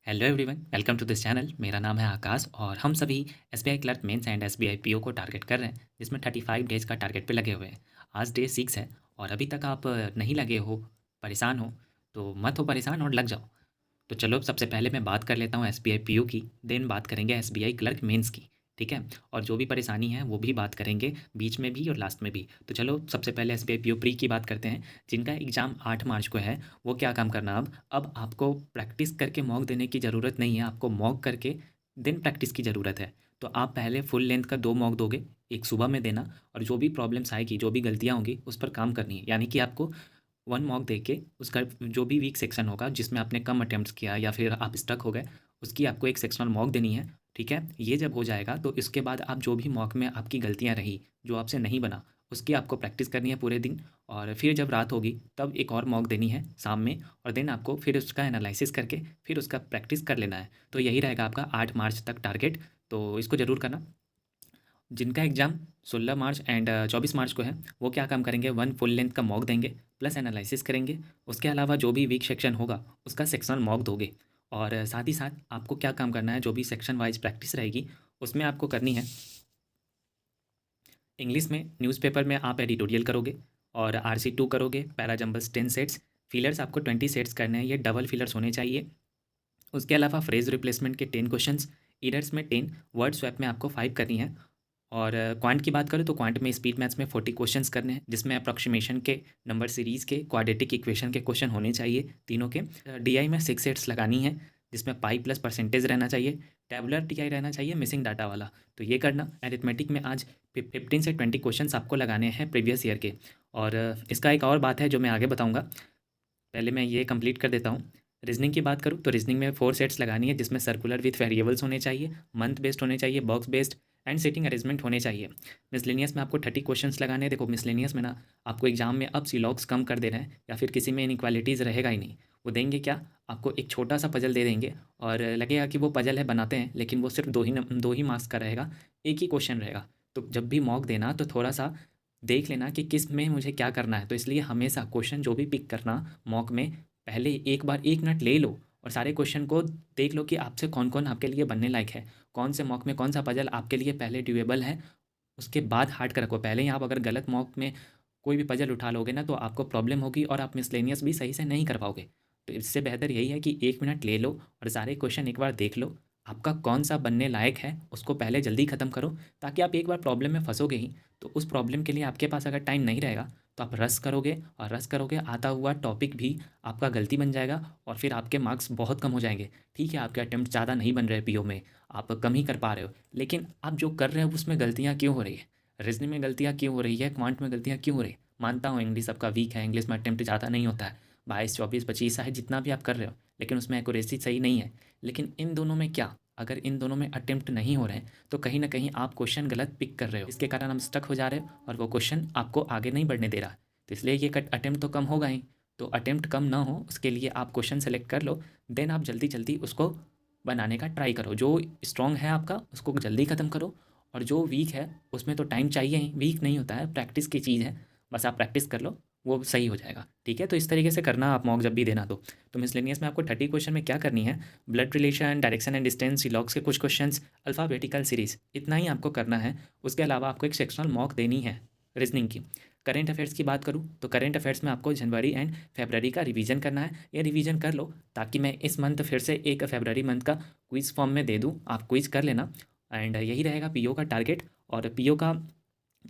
Hello everyone, welcome to this channel. मेरा नाम है आकाश और हम सभी SBI clerk mains and SBI PO को टारगेट कर रहे हैं, जिसमें 35 डेज़ का टारगेट पे लगे हुए हैं। आज डे 6 है और अभी तक आप नहीं लगे हो, परेशान हो, तो मत हो परेशान और लग जाओ। तो चलो सबसे पहले मैं बात कर लेता हूँ एसबीआई पीओ की, देन बात करेंगे एसबीआई क्लर्क मेंस की। ठीक है। और जो भी परेशानी है वो भी बात करेंगे, बीच में भी और लास्ट में भी। तो चलो सबसे पहले एसबीआई पीओ प्री की बात करते हैं, जिनका एग्ज़ाम 8 मार्च को है। वो क्या काम करना, अब आपको प्रैक्टिस करके मॉक देने की ज़रूरत नहीं है, आपको मॉक करके देन प्रैक्टिस की ज़रूरत है। तो आप पहले फुल लेंथ का 2 मॉक दोगे, एक सुबह में देना, और जो भी प्रॉब्लम्स आएगी, जो भी गलतियाँ होंगी, उस पर काम करनी है। यानी कि आपको 1 मॉक दे के उसका जो भी वीक सेक्शन होगा, जिसमें आपने कम अटेम्प्ट्स किया या फिर आप स्टक हो गए, उसकी आपको एक सेक्शनल मॉक देनी है। ठीक है। ये जब हो जाएगा तो इसके बाद आप जो भी मॉक में आपकी गलतियाँ रही, जो आपसे नहीं बना, उसकी आपको प्रैक्टिस करनी है पूरे दिन। और फिर जब रात होगी तब एक और मॉक देनी है शाम में, और देन आपको फिर उसका एनालिसिस करके फिर उसका प्रैक्टिस कर लेना है। तो यही रहेगा आपका 8 मार्च तक टारगेट। तो इसको ज़रूर करना। जिनका एग्ज़ाम 16 मार्च एंड 24 मार्च को है, वो क्या काम करेंगे, 1 फुल लेंथ का मॉक देंगे, प्लस एनालिसिस करेंगे। उसके अलावा जो भी वीक सेक्शन होगा उसका सेक्शनल मॉक दोगे। और साथ ही साथ आपको क्या काम करना है, जो भी सेक्शन वाइज प्रैक्टिस रहेगी उसमें आपको करनी है। इंग्लिश में न्यूज़पेपर में आप एडिटोरियल करोगे और RC2 करोगे, पैरा जंबल्स 10 सेट्स, फिलर्स आपको 20 सेट्स करने हैं, ये डबल फिलर्स होने चाहिए। उसके अलावा फ्रेज रिप्लेसमेंट के 10 क्वेश्चंस, इरर्स में 10, वर्ड स्वैप में आपको 5 करनी है। और क्वांट की बात करें तो क्वांट में स्पीड मैथ्स में 40 क्वेश्चंस करने हैं, जिसमें अप्रॉक्सीमेशन के, नंबर सीरीज़ के, क्वाड्रेटिक इक्वेशन के क्वेश्चन होने चाहिए तीनों के। डीआई में 6 सेट्स लगानी है, जिसमें पाई प्लस परसेंटेज रहना चाहिए, टेबुलर टीआई रहना चाहिए मिसिंग डाटा वाला। तो ये करना। एरिथमेटिक में आज 15 से 20 क्वेश्चंस आपको लगाने हैं प्रीवियस ईयर के। और इसका एक और बात है जो मैं आगे बताऊँगा, पहले मैं ये कंप्लीट कर देता हूँ। रीजनिंग की बात करूँ तो रीजनिंग में 4 सेट्स लगानी है, जिसमें सर्कुलर विथ वेरिएबल्स होने चाहिए, मंथ बेस्ड होने चाहिए, box based and sitting arrangement होने चाहिए। मिसलेनियस में आपको 30 क्वेश्चंस लगाने हैं। देखो मिसलेनियस में ना, आपको एग्जाम में अब सिलॉक्स कम कर दे रहे हैं या फिर किसी में इनक्वालिटीज़ रहेगा ही नहीं। वो देंगे क्या, आपको एक छोटा सा पजल दे देंगे और लगेगा कि वो पजल है बनाते हैं, लेकिन वो सिर्फ 2 ही मार्क्स का रहेगा, एक ही क्वेश्चन रहेगा। तो जब भी मॉक देना तो थोड़ा सा देख लेना कि किस में मुझे क्या करना है। तो इसलिए हमेशा क्वेश्चन जो भी पिक करना मॉक में, पहले एक बार 1 मिनट ले लो और सारे क्वेश्चन को देख लो कि आपसे कौन कौन आपके लिए बनने लायक है, कौन से मॉक में कौन सा पजल आपके लिए पहले ड्यूएबल है। उसके बाद हार्ड का रखो। पहले ही आप अगर गलत मॉक में कोई भी पजल उठा लोगे ना, तो आपको प्रॉब्लम होगी और आप मिसलेनियस भी सही से नहीं कर पाओगे। तो इससे बेहतर यही है कि 1 मिनट ले लो और सारे क्वेश्चन एक बार देख लो, आपका कौन सा बनने लायक है उसको पहले जल्दी ख़त्म करो, ताकि आप एक बार प्रॉब्लम में फंसोगे ही, तो उस प्रॉब्लम के लिए आपके पास अगर टाइम नहीं रहेगा तो आप रस करोगे, और रस करोगे आता हुआ टॉपिक भी आपका गलती बन जाएगा, और फिर आपके मार्क्स बहुत कम हो जाएंगे। ठीक है, आपके अटेम्प्ट ज़्यादा नहीं बन रहे पीओ में, आप कम ही कर पा रहे हो, लेकिन आप जो कर रहे हो उसमें गलतियाँ क्यों हो रही है, रीजनिंग में गलतियाँ क्यों हो रही है, क्वांट में गलतियाँ क्यों हो रही है। मानता हूँ इंग्लिश आपका वीक है, इंग्लिश में अटेम्प्ट ज़्यादा नहीं होता है, 22 24 25 है जितना भी आप कर रहे हो, लेकिन उसमें एक्यूरेसी सही नहीं है। लेकिन इन दोनों में क्या, अगर इन दोनों में अटेम्प्ट नहीं हो रहे हैं तो कहीं ना कहीं आप क्वेश्चन गलत पिक कर रहे हो, इसके कारण हम स्टक हो जा रहे हो और वो क्वेश्चन आपको आगे नहीं बढ़ने दे रहा। तो इसलिए ये अटेम्प्ट तो कम होगा ही। तो अटेम्प्ट कम ना हो उसके लिए आप क्वेश्चन सेलेक्ट कर लो, देन आप जल्दी जल्दी उसको बनाने का ट्राई करो। जो स्ट्रॉन्ग है आपका उसको जल्दी ख़त्म करो, और जो वीक है उसमें तो टाइम चाहिए ही, वीक नहीं होता है, प्रैक्टिस की चीज़ है, बस आप प्रैक्टिस कर लो, वो सही हो जाएगा। ठीक है, तो इस तरीके से करना आप मॉक जब भी देना तो मिसलेनियस में आपको 30 क्वेश्चन में क्या करनी है, blood relation, direction and distance, सिलॉक्स के कुछ क्वेश्चंस, अल्फ़ाबेटिकल सीरीज़, इतना ही आपको करना है। उसके अलावा आपको एक सेक्शनल मॉक देनी है रीजनिंग की। करेंट अफेयर्स की बात करूँ तो करेंट अफेयर्स में आपको जनवरी एंड फेबररी का रिवीजन करना है। ये रिवीजन कर लो ताकि मैं इस मंथ फिर से एक फेबररी मंथ का क्विज़ फॉर्म में दे दूँ, आप क्विज़ कर लेना। एंड यही रहेगा पीओ का टारगेट। और पीओ का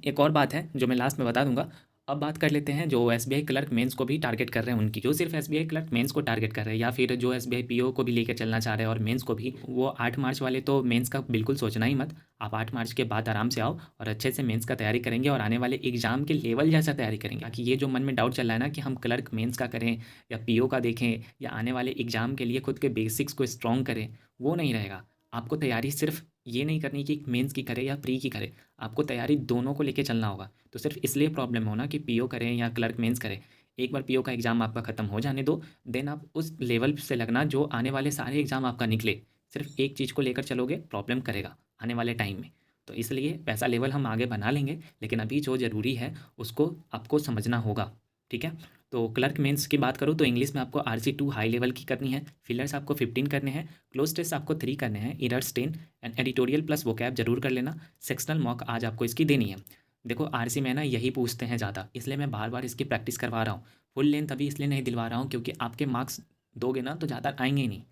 एक और बात है जो मैं लास्ट में बता दूंगा। अब बात कर लेते हैं जो एसबीआई क्लर्क मेंस को भी टारगेट कर रहे हैं उनकी, जो सिर्फ एसबीआई क्लर्क मेंस को टारगेट कर रहे हैं या फिर जो एसबीआई पीओ को भी लेकर चलना चाह रहे हैं और मेंस को भी, वो 8 मार्च वाले तो मेंस का बिल्कुल सोचना ही मत। आप 8 मार्च के बाद आराम से आओ और अच्छे से मेंस का तैयारी करेंगे और आने वाले एग्जाम के लेवल जैसा तैयारी करेंगे, ताकि ये जो मन में डाउट चल रहा है ना कि हम क्लर्क मेंस का करें या पीओ का देखें या आने वाले एग्जाम के लिए खुद के बेसिक्स को स्ट्रॉन्ग करें, वो नहीं रहेगा। आपको तैयारी सिर्फ ये नहीं करनी कि मेंस की करे या प्री की करे, आपको तैयारी दोनों को लेके चलना होगा। तो सिर्फ इसलिए प्रॉब्लम हो ना कि पीओ करें या क्लर्क मेंस करें, एक बार पीओ का एग्ज़ाम आपका ख़त्म हो जाने दो, देन आप उस लेवल से लगना जो आने वाले सारे एग्ज़ाम आपका निकले। सिर्फ एक चीज़ को लेकर चलोगे प्रॉब्लम करेगा आने वाले टाइम में। तो इसलिए वैसा लेवल हम आगे बना लेंगे, लेकिन अभी जो ज़रूरी है उसको आपको समझना होगा। ठीक है। तो क्लर्क मेंस की बात करूँ तो इंग्लिश में आपको RC2 हाई लेवल की करनी है, फिलर्स आपको 15 करने हैं, क्लोज टेस्ट आपको 3 करने हैं, errors 10 and editorial plus vocab जरूर कर लेना। सेक्शनल मॉक आज आपको इसकी देनी है। देखो आरसी में ना यही पूछते हैं ज़्यादा, इसलिए मैं बार बार इसकी प्रैक्टिस करवा रहा हूँ। फुल लेंथ अभी इसलिए नहीं दिलवा रहा हूँ क्योंकि आपके मार्क्स दोगे ना तो ज़्यादा आएंगे ही नहीं।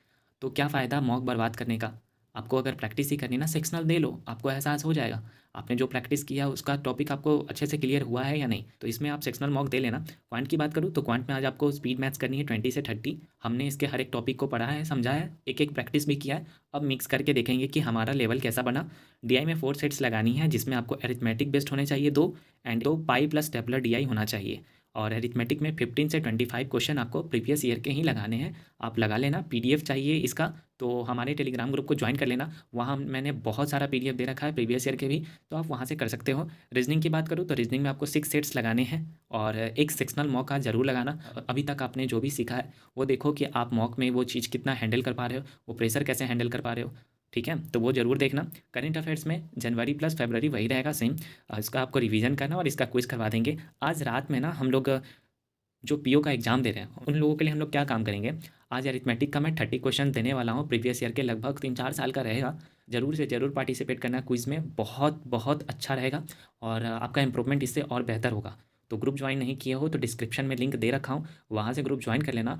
तो क्या फ़ायदा मॉक बर्बाद करने का। आपको अगर प्रैक्टिस ही करनी ना सेक्शनल दे लो, आपको एहसास हो जाएगा आपने जो प्रैक्टिस किया उसका टॉपिक आपको अच्छे से क्लियर हुआ है या नहीं। तो इसमें आप सेक्शनल मॉक दे लेना। क्वांट की बात करूँ तो क्वांट में आज आपको स्पीड मैथ्स करनी है 20 से 30। हमने इसके हर एक टॉपिक को पढ़ा है, समझा है, एक एक प्रैक्टिस भी किया है। अब मिक्स करके देखेंगे कि हमारा लेवल कैसा बना। डीआई में 4 सेट्स लगानी है जिसमें आपको एरिथमेटिक बेस्ड होने चाहिए 2 and 2 pi plus tabular DI होना चाहिए। और एरिथमेटिक में 15 से 25 क्वेश्चन आपको प्रीवियस ईयर के ही लगाने हैं। आप लगा लेना। पीडीएफ चाहिए इसका तो हमारे टेलीग्राम ग्रुप को ज्वाइन कर लेना, वहाँ मैंने बहुत सारा पीडीएफ दे रखा है प्रीवियस ईयर के भी, तो आप वहाँ से कर सकते हो। रीजनिंग की बात करूँ तो रीजनिंग में आपको 6 सेट्स लगाने हैं और एक सेक्शनल मॉक आज ज़रूर लगाना। अभी तक आपने जो भी सीखा है वो देखो कि आप मॉक में वो चीज़ कितना हैंडल कर पा रहे हो, वो प्रेशर कैसे हैंडल कर पा रहे हो। ठीक है, तो वो ज़रूर देखना। करंट अफेयर्स में जनवरी प्लस फरवरी वही रहेगा सेम, इसका आपको रिवीजन करना और इसका क्विज करवा देंगे। आज रात में ना हम लोग जो पीओ का एग्ज़ाम दे रहे हैं उन लोगों के लिए हम लोग क्या काम करेंगे, आज अरिथमेटिक का मैं 30 क्वेश्चन देने वाला हूँ, प्रीवियस ईयर के लगभग 3-4 साल का रहेगा। ज़रूर से ज़रूर पार्टिसिपेट करना क्विज़ में, बहुत बहुत अच्छा रहेगा और आपका इंप्रूवमेंट इससे और बेहतर होगा। तो ग्रुप ज्वाइन नहीं किए हो तो डिस्क्रिप्शन में लिंक दे रखा हूँ, वहाँ से ग्रुप ज्वाइन कर लेना।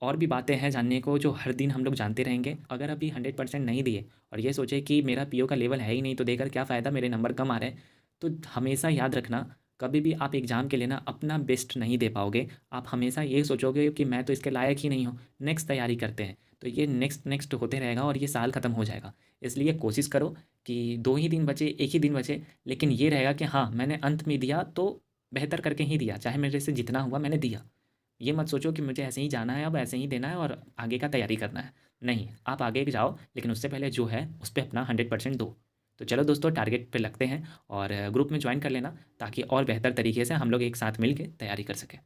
और भी बातें हैं जानने को जो हर दिन हम लोग जानते रहेंगे। अगर अभी 100% नहीं दिए और ये सोचे कि मेरा पीओ का लेवल है ही नहीं तो देकर क्या फ़ायदा, मेरे नंबर कम आ रहे हैं, तो हमेशा याद रखना कभी भी आप एग्ज़ाम के लिए ना अपना बेस्ट नहीं दे पाओगे। आप हमेशा ये सोचोगे कि मैं तो इसके लायक ही नहीं हूँ, नेक्स्ट तैयारी करते हैं, तो ये नेक्स्ट नेक्स्ट होते रहेगा और ये साल ख़त्म हो जाएगा। इसलिए कोशिश करो कि 2 ही दिन बचे, 1 ही दिन बचे, लेकिन ये रहेगा कि हाँ मैंने अंत में दिया तो बेहतर करके ही दिया, चाहे मेरे से जितना हुआ मैंने दिया। ये मत सोचो कि मुझे ऐसे ही जाना है, अब ऐसे ही देना है और आगे का तैयारी करना है। नहीं, आप आगे जाओ लेकिन उससे पहले जो है उस पे अपना 100% दो। तो चलो दोस्तों टारगेट पे लगते हैं और ग्रुप में ज्वाइन कर लेना ताकि और बेहतर तरीके से हम लोग एक साथ मिल के तैयारी कर सकें।